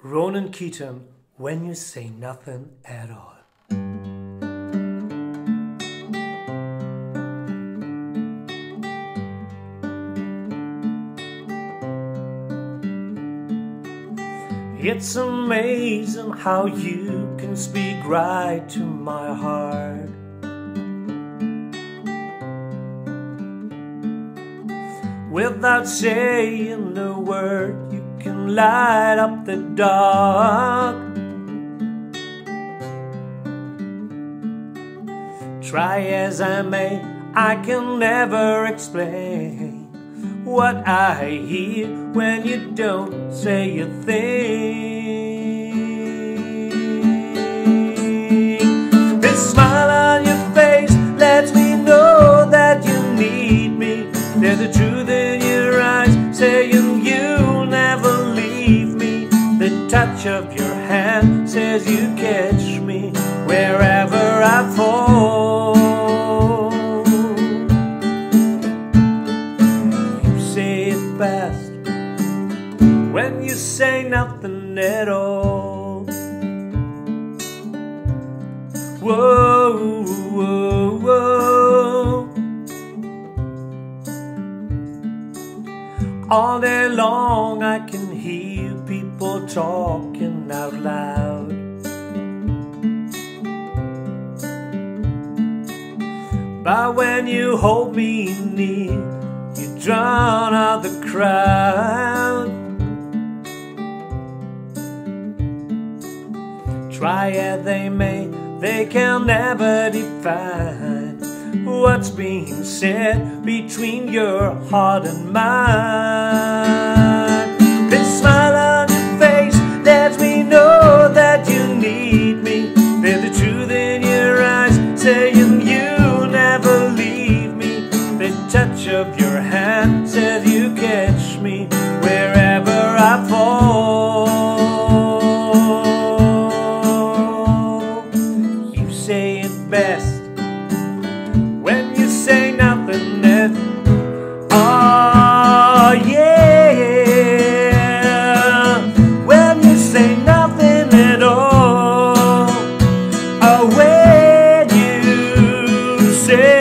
Ronan Keating, When You Say Nothing at All. It's amazing how you can speak right to my heart. Without saying a word, you can light up the dark. Try as I may, I can never explain what I hear when you don't say a thing. This smile on your face lets me know that you need me. There's the truth in your eyes saying you'll never leave me. The touch of your hand says you catch me wherever I fall. Best when you say nothing at all. Whoa, whoa, whoa. All day long I can hear people talking out loud. But when you hold me near, drown out the crowd. Try as they may, they can never define what's being said between your heart and mine. This smile on your face lets me know that you need me. There's the truth in your eyes saying you'll never leave me. The touch of your hand says you catch me wherever I fall. You say it best when you say nothing at all. Yeah, when you say nothing at all. Oh, when you say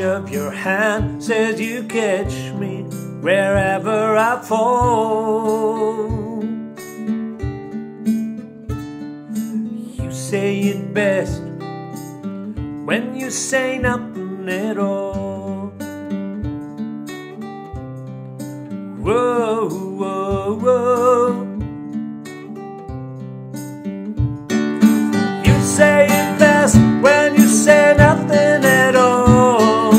of your hand says you catch me wherever I fall. You say it best when you say nothing at all. Whoa, whoa, whoa. You say it best when you say nothing at all.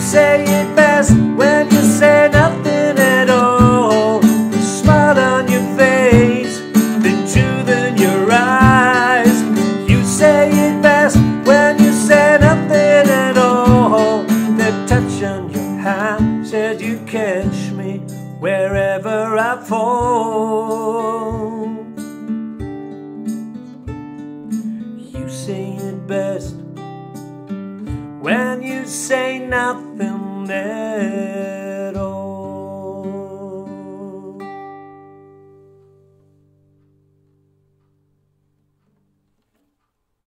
Say it best when you say nothing at all. The smile on your face, the truth in your eyes. You say it best when you say nothing at all. The touch on your hand says you catch me wherever I fall. You say it best when you say nothing at all.